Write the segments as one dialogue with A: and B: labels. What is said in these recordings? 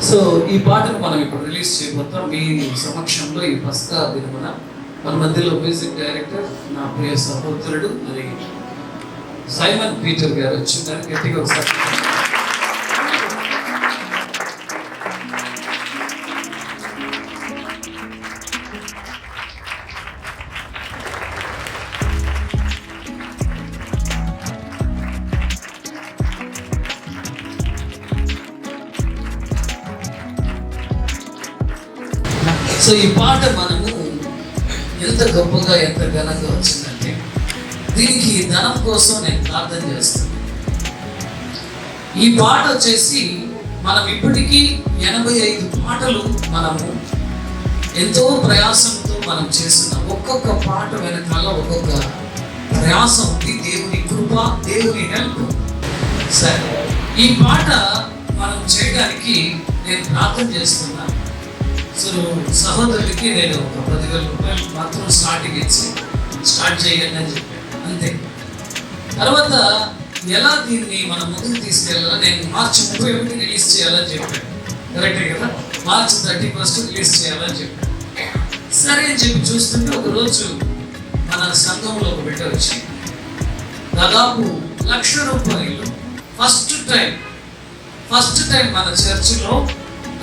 A: So ఈ పాటను మనం ఇప్పుడు రిలీజ్ చేయబోతాం మీ సమక్షంలో. ఈ పస్కా దినమున మన మధ్యలో మ్యూజిక్ డైరెక్టర్ నా ప్రియ సహోదరుడు మరి సైమన్ పీటర్ గారు వచ్చిందని గట్టిగా ఒకసారి. సో ఈ పాట మనము ఎంత గొప్పగా ఎంత ఘనంగా వచ్చిందంటే దీనికి ధనం కోసం నేను ప్రార్థన చేస్తాను. ఈ పాట వచ్చేసి మనం ఇప్పటికీ 85 పాటలు మనము ఎంతో ప్రయాసంతో మనం చేస్తున్నాం. ఒక్కొక్క పాట వెనకాల ఒక్కొక్క ప్రయాసం ఉంది, దేవుని కృప, దేవుని హెల్ప్. సరే, ఈ పాట మనం చేయడానికి నేను ప్రార్థన చేస్తున్నాను. సో సహోదరుడికి నేను ఒక 10,000 రూపాయలు మాత్రం స్టార్టింగ్ ఇచ్చి స్టార్ట్ చేయండి అని చెప్పాను, అంతే. తర్వాత ఎలా దీన్ని మనం ముందుకు తీసుకెళ్ళాలా, నేను మార్చి 31 రిలీజ్ చేయాలని చెప్పాను. కరెక్టే కదా, మార్చి 31 రిలీజ్ చేయాలని చెప్పాను. సరే అని చెప్పి చూస్తుంటే ఒకరోజు మన సంఘంలో ఒక బిడ్డ వచ్చి దాదాపు ₹1,00,000 ఫస్ట్ టైం మన చర్చిలో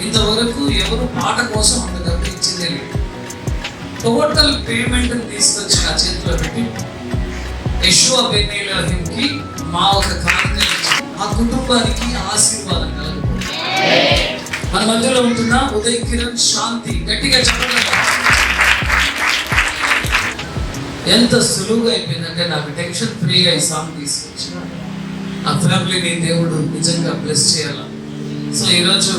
A: ఇంతవరకు ఎవరు పాట కోసం అంత డబ్బు ఇచ్చిందే లేదు. టోటల్ పేమెంట్ తీసుకొచ్చి నా చేతిలో పెట్టి యెషూవా బెన్ ఎలోహింకి మా ఒక కానుక ఆ కుటుంబానికి ఆశీర్వాదం కలుగుతుంది. మన మధ్యలో ఉంటున్న ఉదయ్ కిరణ్ శాంతి, గట్టిగా చెప్పండి. ఎంత సులువుగా అయిపోయిందంటే నాకు టెన్షన్ ఫ్రీగా ఈ సాంగ్ తీసుకొచ్చి ఆ ఫ్యామిలీని దేవుడు నిజంగా బ్లెస్ చేయాల. సో ఈరోజు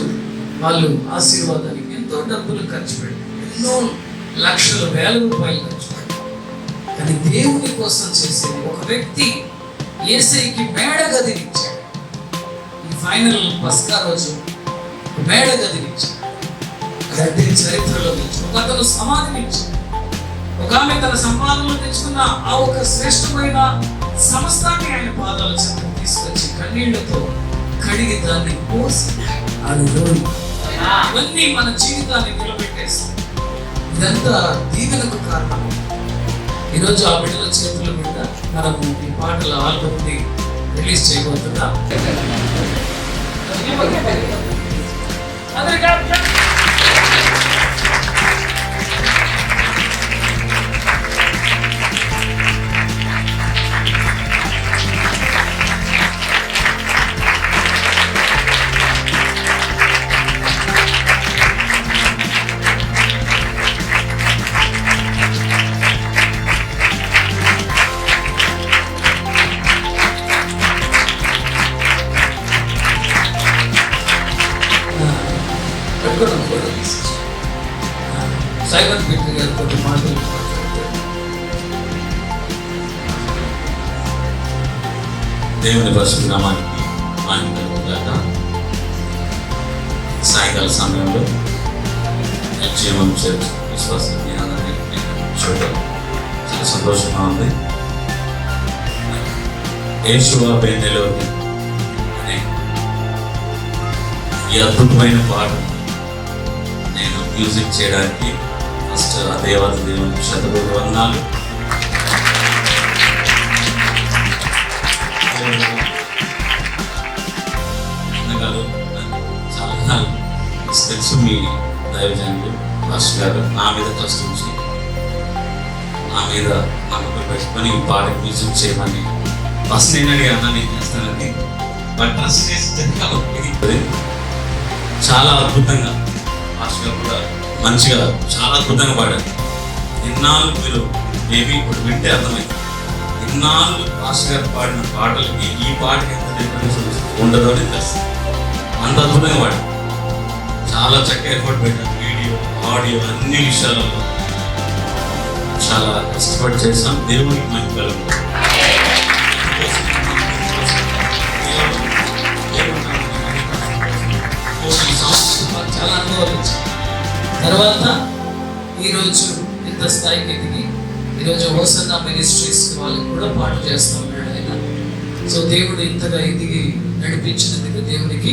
A: వాళ్ళు ఆశీర్వాదానికి ఎంతో డబ్బులు ఖర్చు పెట్టి ఎన్నో లక్షలు వేల రూపాయలు ఖర్చు పెట్టి, కానీ దేవుని కోసం చేసే ఒక వ్యక్తి యేసయ్యకి మేడ గదినిచ్చాడు. ఈ ఫైనల్ పస్కా రోజు మేడ గదినిచ్చాడు. అదంటే చరిత్రలో ఒక అతను సమాధినిచ్చాడు. ఒక ఆమె తన సంపాదనలో తెచ్చుకున్న ఆ ఒక శ్రేష్టమైన సమస్తాన్ని ఆయన పాదాల చెంత తీసుకొచ్చి కన్నీళ్లతో కడిగి దాన్ని పోసి ఇవన్నీ మన జీవితాన్ని నిలబెట్టేస్తాయి. ఇదంతా దీవెనకు కారణం. ఈరోజు ఆ బిడ్డల చేతుల మీద మనము ఈ పాటల ఆల్బమ్ని రిలీజ్ చేయబోతున్నా. సైమన్ పీటర్ గారు కొన్ని మాటలు
B: దేవుని పరిశుద్ధ నామానికి మహిమ కలుగుగాక. సాయంకాల సమయంలో జీవం చర్చ్ విశ్వాస చూడటం చాలా సంతోషంగా ఉంది. యెషూవా బెన్ ఎలోహిం అనే ఈ అద్భుతమైన పాట నేను మ్యూజిక్ చేయడానికి ఫస్ట్ ఆ దేవాది దేవుని శతకోటి వందనాలు. చాలా తెలుసు మీ దైవజనులు మాస్టర్ గారు నా మీద ట్రస్ట్ ఉంచి నా మీద నమ్మకం పెట్టుకొని ఈ పాట మ్యూజిక్ చేయమని ఫస్ట్ నేను అడిగాను, నేను చేస్తానని. బట్ ట్రస్ట్ చేసి చాలా అద్భుతంగా మాస్టర్ గారు కూడా మంచిగా చాలా అద్భుతంగా పాడారు. ఇన్నాళ్ళు మీరు మేబీ ఇప్పుడు వింటే అర్థమైంది, ఇన్నాళ్ళు మాస్టర్ గారు పాడిన పాటలకి ఈ పాటకి ఎంత డిఫరెన్స్ ఉండదో అని తెలుసు. అంత అద్భుతంగా పాడారు, చాలా చక్కగా ఎఫర్ట్ పెట్టారు. వీడియో ఆడియో అన్ని విషయాలలో చాలా కష్టపడి చేశాం. దేవునికి మహిమ కలుగుతుంది.
A: చాలా అనుభవాలు వచ్చాయి. తర్వాత ఈరోజు ఇంత స్థాయికి ఎదిగి ఈరోజు హోసన్నా మినిస్ట్రీస్ వాళ్ళకి కూడా పాట చేస్తూ ఉన్నాడు ఆయన. సో దేవుడు ఇంతగా ఎదిగి నడిపించినందుకు దేవునికి